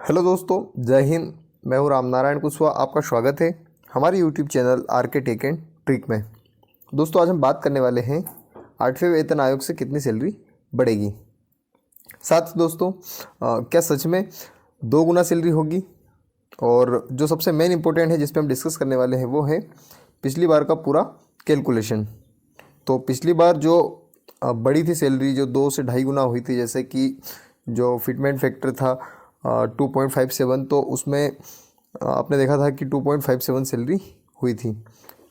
Hello दोस्तों, जय हिंद। मैं हूं राम नारायण कुशवाहा। आपका स्वागत है हमारे YouTube channel R K. Tech and trick में। दोस्तों, आज हम बात करने वाले हैं 8वें वेतन आयोग से कितनी सैलरी बढ़ेगी। साथ ही दोस्तों, क्या सच में 2 गुना सैलरी होगी? और जो सबसे मेन इंपॉर्टेंट है जिस पे हम डिस्कस करने वाले हैं वो है पिछली बार का पूरा कैलकुलेशन। तो पिछली बार जो बढ़ी थी सैलरी, जो 2 से 2.5 गुना हुई थी, जैसे कि जो फिटमेंट फैक्टर था 2.57, तो उसमें आपने देखा था कि 2.57 सैलरी हुई थी।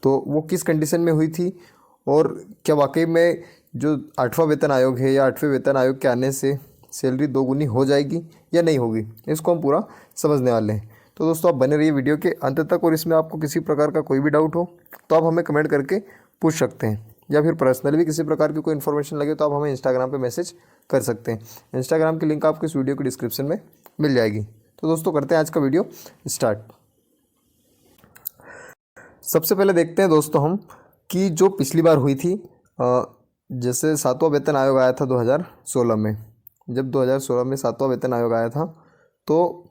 तो वो किस कंडीशन में हुई थी और क्या वाकई में जो 8वां वेतन आयोग है या 8वें वेतन आयोग के आने से सैलरी 2 गुनी हो जाएगी या नहीं होगी, इसको हम पूरा समझने वाले हैं। तो दोस्तों, आप बने रहिए वीडियो के अंत तक, और इसमें आपको किसी प्रकार का कोई भी डाउट हो तो आप हमें कमेंट करके पूछ सकते हैं, या फिर पर्सनली भी किसी प्रकार की कोई इन्फॉर्मेशन लगे तो आप हमें इंस्टाग्राम पे मैसेज कर सकते हैं। इंस्टाग्राम की लिंक आपको इस वीडियो के डिस्क्रिप्शन में मिल जाएगी। तो दोस्तों, करते हैं आज का वीडियो स्टार्ट। सबसे पहले देखते हैं दोस्तों हम कि जो पिछली बार हुई थी, जैसे 7वां वेतन आयोग आया था 2016 में। जब 2016 में 7वां वेतन आयोग आया था तो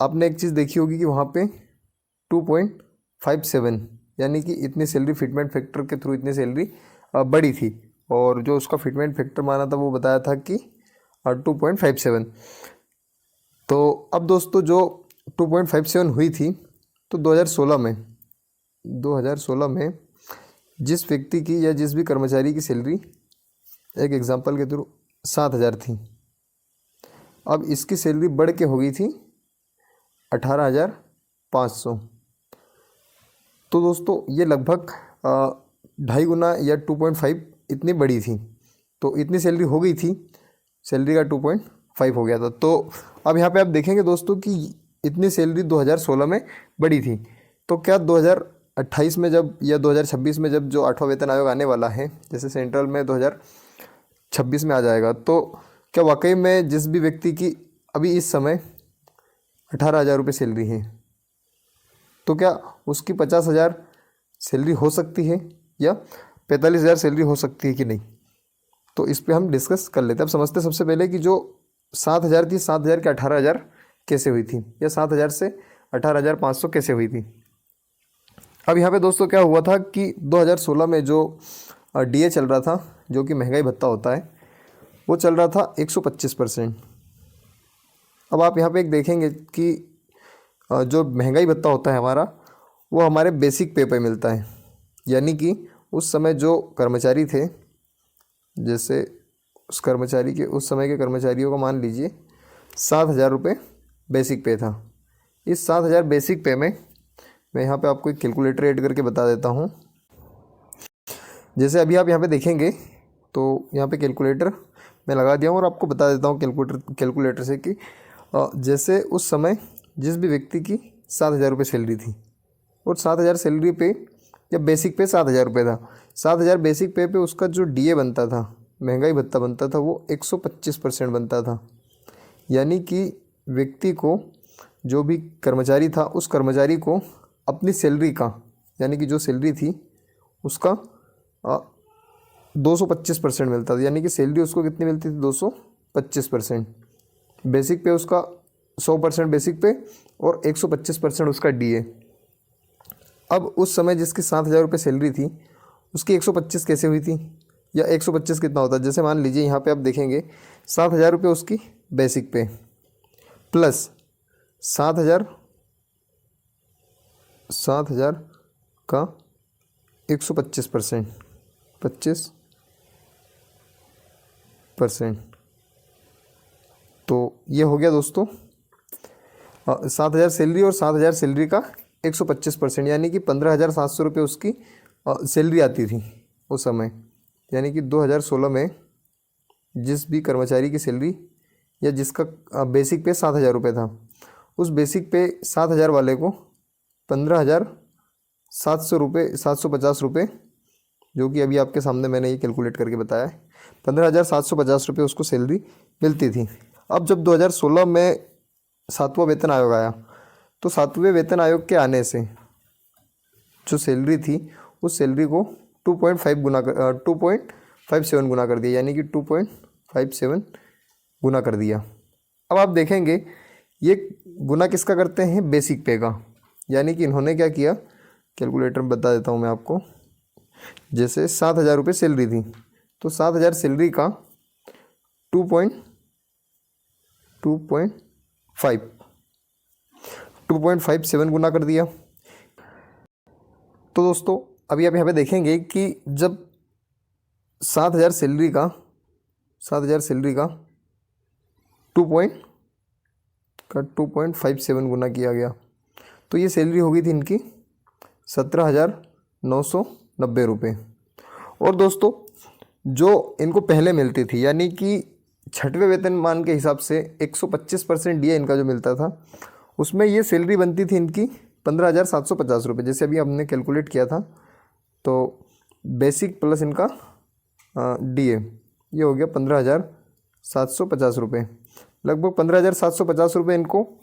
आपने एक चीज़ देखी होगी कि वहाँ पे 2.57 यानी कि इतनी सैलरी फिटमेंट फैक्टर के थ्रू इतनी सैलरी बढ़ी थी, और जो उसका फिटमेंट फैक्टर माना था वो बताया था कि 2.57। तो अब दोस्तों, जो 2.57 हुई थी तो 2016 में जिस व्यक्ति की या जिस भी कर्मचारी की सैलरी एक एग्जांपल के थ्रू 7,000 थी, अब इसकी सैलरी बढ़ के हो गई थी 18,500। तो दोस्तों, ये लगभग 2.5 गुना या 2.5 इतनी बड़ी थी। तो इतनी सैलरी हो गई थी, सैलरी का 2.5 हो गया था। तो अब यहाँ पे आप देखेंगे दोस्तों कि इतनी सैलरी 2016 में बढ़ी थी। तो क्या 2028 में जब या 2026 में जब जो 8वां वेतन आयोग आने वाला है, जैसे सेंट्रल में 2026 में आ जाएगा, तो क्या वाकई में जिस भी व्यक्ति की अभी इस समय 18,000 रुपये सैलरी है, तो क्या उसकी 50,000 सैलरी हो सकती है या 45,000 सैलरी हो सकती है कि नहीं? तो इस पे हम डिस्कस कर लेते हैं। अब समझते हैं सबसे पहले कि जो 7,000 थी, 7,000 के 18,000 कैसे हुई थी, या 7,000 से 18,500 कैसे हुई थी। अब यहाँ पे दोस्तों क्या हुआ था कि 2016 में जो डीए चल रहा था, जो कि महंगाई भत्ता होता है, वो चल रहा था 125%। अब आप यहाँ पे एक देखेंगे कि जो महंगाई भत्ता होता है हमारा, वो हमारे बेसिक पे मिलता है। यानी कि उस समय जो कर्मचारी थे, जैसे उस समय के कर्मचारियों को मान लीजिए 7,000 रुपये बेसिक पे था। इस 7,000 बेसिक पे में मैं यहाँ पे आपको एक कैलकुलेटर ऐड करके बता देता हूँ। जैसे अभी आप यहाँ पे देखेंगे तो यहाँ पे कैलकुलेटर मैं लगा दिया हूँ, और आपको बता देता हूँ कैलकुलेटर से कि जैसे उस समय जिस भी व्यक्ति की 7,000 रुपये सैलरी थी, और 7,000 सैलरी पे या बेसिक पे 7,000 रुपये था, 7,000 बेसिक पे उसका जो डीए बनता था, महंगाई भत्ता बनता था, वो 125% बनता था। यानी कि व्यक्ति को, जो भी कर्मचारी था, उस कर्मचारी को अपनी सैलरी का, यानी कि जो सैलरी थी उसका 225% मिलता था। यानी कि सैलरी उसको कितनी मिलती थी? 225%। बेसिक पे उसका 100% बेसिक पे और 125% उसका डीए। अब उस समय जिसकी 7,000 रुपये सैलरी थी, उसकी 125 कैसे हुई थी, या 125 कितना होता है? जैसे मान लीजिए यहाँ पे आप देखेंगे 7,000 रुपये उसकी बेसिक पे प्लस 7,000 का 125%, 25%। तो ये हो गया दोस्तों 7,000 सैलरी और 7,000 सैलरी का 125%, यानी कि 15,700 रुपये उसकी सैलरी आती थी उस समय। यानी कि 2016 में जिस भी कर्मचारी की सैलरी या जिसका बेसिक पे 7,000 रुपये था, उस बेसिक पे 7,000 वाले को 15,700 रुपये, 750 रुपये, जो कि अभी आपके सामने मैंने ये कैलकुलेट करके बताया है, 15,750 रुपये उसको सैलरी मिलती थी। अब जब 2016 में 7वां वेतन आयोग आया, तो 7वें वेतन आयोग के आने से जो सैलरी थी, उस सैलरी को 2.57 गुना कर दिया, यानी कि 2.57 गुना कर दिया। अब आप देखेंगे ये गुना किसका करते हैं, बेसिक पे का। यानी कि इन्होंने क्या किया, कैलकुलेटर में बता देता हूँ मैं आपको। जैसे 7,000 रुपये सैलरी थी, तो 7,000 सैलरी का 2.57 गुना कर दिया। तो दोस्तों अभी आप यहाँ पे देखेंगे कि जब 7,000 सैलरी का 2.57 गुना किया गया, तो ये सैलरी हो गई थी इनकी 17,990 रुपये। और दोस्तों जो इनको पहले मिलती थी, यानी कि छठवें वेतनमान के हिसाब से 125% डीए इनका जो मिलता था, उसमें ये सैलरी बनती थी इनकी 15,750 रुपये। जैसे अभी हमने कैलकुलेट किया था, तो बेसिक प्लस इनका डीए, ये हो गया 15,750 रुपये। लगभग 15,750 रुपये इनको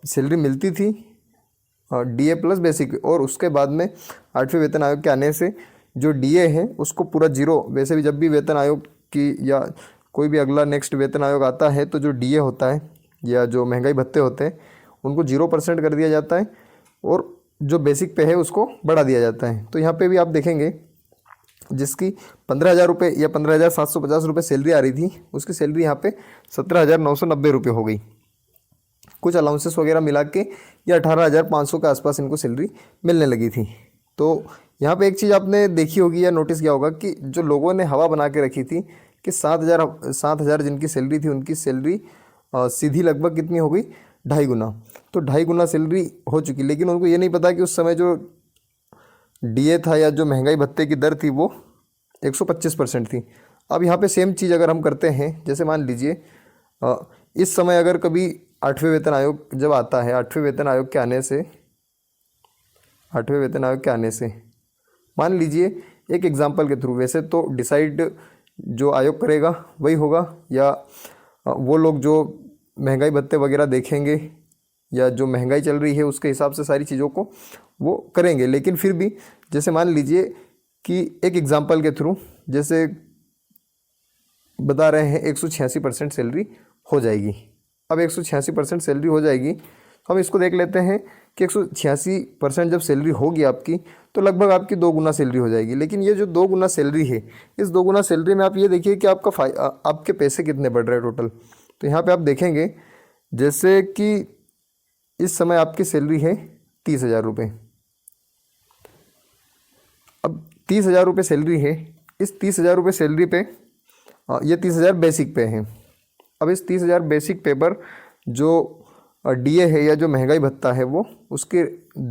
सैलरी मिलती थी डीए प्लस बेसिक। और उसके बाद में 8वें वेतन आयोग के आने से जो डीए है उसको पूरा जीरो, वैसे भी जब भी वेतन आयोग की या कोई भी अगला नेक्स्ट वेतन आयोग आता है तो जो डीए होता है या जो महंगाई भत्ते होते हैं उनको 0% कर दिया जाता है, और जो बेसिक पे है उसको बढ़ा दिया जाता है। तो यहाँ पे भी आप देखेंगे जिसकी 15,000 रुपये या 15,750 रुपये सैलरी आ रही थी, उसकी सैलरी यहाँ पे 17,990 रुपये हो गई। कुछ अलाउंसेस वगैरह मिला के ये 18,500 के आसपास इनको सैलरी मिलने लगी थी। तो यहाँ पे एक चीज़ आपने देखी होगी या नोटिस किया होगा कि जो लोगों ने हवा बना के रखी थी कि 7,000 जिनकी सैलरी थी उनकी सैलरी सीधी लगभग कितनी हो गई, 2.5 गुना। तो 2.5 गुना सैलरी हो चुकी, लेकिन उनको ये नहीं पता कि उस समय जो डीए था या जो महंगाई भत्ते की दर थी वो 125% थी। अब यहाँ पे सेम चीज़ अगर हम करते हैं, जैसे मान लीजिए इस समय अगर कभी 8वें वेतन आयोग जब आता है, 8वें वेतन आयोग के आने से मान लीजिए एक एग्जाम्पल के थ्रू, वैसे तो डिसाइड जो आयोग करेगा वही होगा, या वो लोग जो महंगाई भत्ते वगैरह देखेंगे या जो महंगाई चल रही है उसके हिसाब से सारी चीज़ों को वो करेंगे। लेकिन फिर भी जैसे मान लीजिए कि एक एग्जाम्पल के थ्रू जैसे बता रहे हैं 186% सैलरी हो जाएगी। अब 186% सैलरी हो जाएगी, तो हम इसको देख लेते हैं कि 186% जब सैलरी होगी आपकी तो लगभग आपकी 2 गुना सैलरी हो जाएगी। लेकिन ये जो 2 गुना सैलरी है, इस 2 गुना सैलरी में आप ये देखिए कि आपके पैसे कितने बढ़ रहे हैं टोटल। तो यहाँ पे आप देखेंगे जैसे कि इस समय आपकी सैलरी है 30,000 रुपये। अब 30,000 रुपये सैलरी है, इस 30,000 रुपये सैलरी पे ये 30,000 बेसिक पे है। अब इस 30,000 बेसिक पे पर जो डीए है या जो महंगाई भत्ता है वो उसकी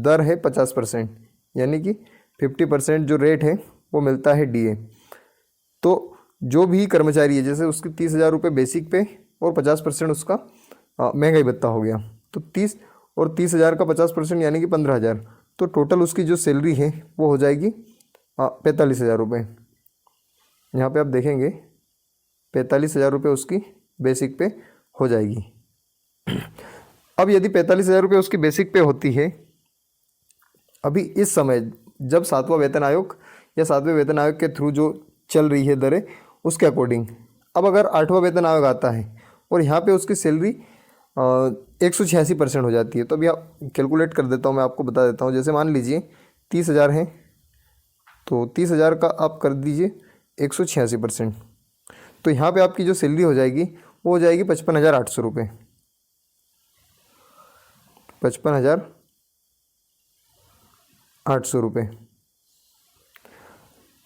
दर है 50%, यानी कि 50% जो रेट है वो मिलता है डीए। तो जो भी कर्मचारी है, जैसे उसकी 30,000 रुपये बेसिक पे और 50% उसका महंगाई भत्ता हो गया, तो 30 और 30,000 का 50% यानी कि 15,000, तो टोटल उसकी जो सैलरी है वो हो जाएगी 45,000 रुपये। यहाँ पे आप देखेंगे 45,000 रुपये उसकी बेसिक पे हो जाएगी। अब यदि 45,000 रुपये उसकी बेसिक पे होती है, अभी इस समय जब 7वां वेतन आयोग या 7वें वेतन आयोग के थ्रू जो चल रही है दरें उसके अकॉर्डिंग, अब अगर 8वां वेतन आयोग आता है और यहाँ पे उसकी सैलरी 186% हो जाती है, तो अभी आप कैलकुलेट कर देता हूँ, मैं आपको बता देता हूँ। जैसे मान लीजिए 30,000 है, तो 30,000 का आप कर दीजिए 186%, तो यहाँ पे आपकी जो सैलरी हो जाएगी वो हो जाएगी 55,800 रुपये। 55,800 रुपये।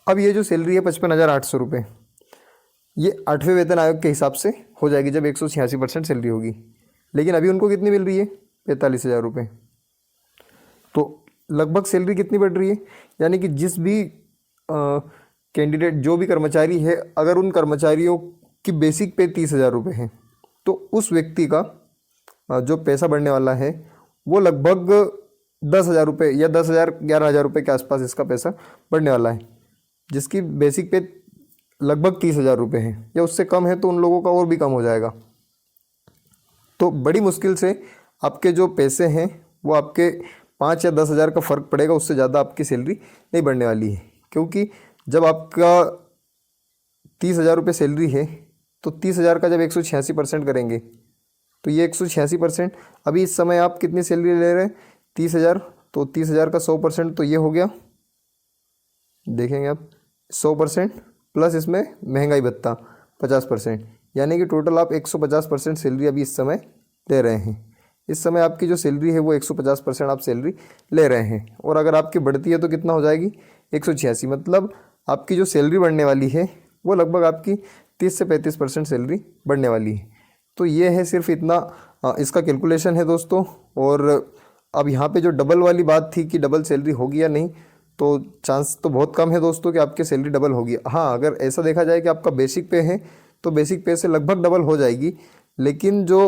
अब ये जो सैलरी है 55,800 रुपये, ये 8वें वेतन आयोग के हिसाब से हो जाएगी जब 186% सैलरी होगी। लेकिन अभी उनको कितनी मिल रही है, 45,000 रुपये। तो लगभग सैलरी कितनी बढ़ रही है, यानी कि जिस भी कैंडिडेट जो भी कर्मचारी है, अगर उन कर्मचारियों की बेसिक पे 30,000 रुपये है, तो उस व्यक्ति का जो पैसा बढ़ने वाला है वो लगभग 10,000 रुपये या 10,000 11,000 रुपये के आसपास इसका पैसा बढ़ने वाला है। जिसकी बेसिक पे लगभग 30,000 रुपये है या उससे कम है तो उन लोगों का और भी कम हो जाएगा। तो बड़ी मुश्किल से आपके जो पैसे हैं वो आपके 5 या 10,000 का फ़र्क पड़ेगा, उससे ज़्यादा आपकी सैलरी नहीं बढ़ने वाली है। क्योंकि जब आपका 30,000 रुपये सैलरी है तो 30,000 का जब 186% करेंगे तो ये 186%। अभी इस समय आप कितनी सैलरी ले रहे हैं? 30,000। तो 30,000 का 100% तो ये हो गया, देखेंगे आप 100% प्लस इसमें महंगाई भत्ता 50%, यानी कि टोटल आप 150% सैलरी अभी इस समय ले रहे हैं। इस समय आपकी जो सैलरी है वो 150% आप सैलरी ले रहे हैं। और अगर आपकी बढ़ती है तो कितना हो जाएगी? 186। मतलब आपकी जो सैलरी बढ़ने वाली है वो लगभग आपकी 30 से 35% सैलरी बढ़ने वाली है। तो ये है सिर्फ इतना इसका कैलकुलेशन है दोस्तों। और अब यहाँ पे जो डबल वाली बात थी कि डबल सैलरी होगी या नहीं, तो चांस तो बहुत कम है दोस्तों कि आपकी सैलरी डबल होगी। हाँ, अगर ऐसा देखा जाए कि आपका बेसिक पे है तो बेसिक पे से लगभग डबल हो जाएगी, लेकिन जो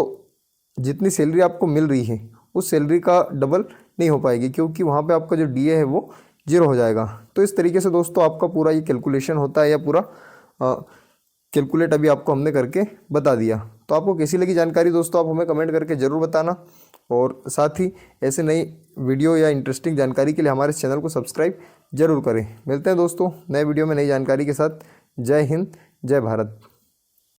जितनी सैलरी आपको मिल रही है उस सैलरी का डबल नहीं हो पाएगी, क्योंकि वहाँ पे आपका जो डीए है वो 0 हो जाएगा। तो इस तरीके से दोस्तों आपका पूरा ये कैलकुलेशन होता है, या पूरा कैलकुलेट अभी आपको हमने करके बता दिया। तो आपको कैसी लगी जानकारी दोस्तों, आप हमें कमेंट करके ज़रूर बताना। और साथ ही ऐसे नई वीडियो या इंटरेस्टिंग जानकारी के लिए हमारे चैनल को सब्सक्राइब जरूर करें। मिलते हैं दोस्तों नए वीडियो में नई जानकारी के साथ। जय हिंद, जय भारत।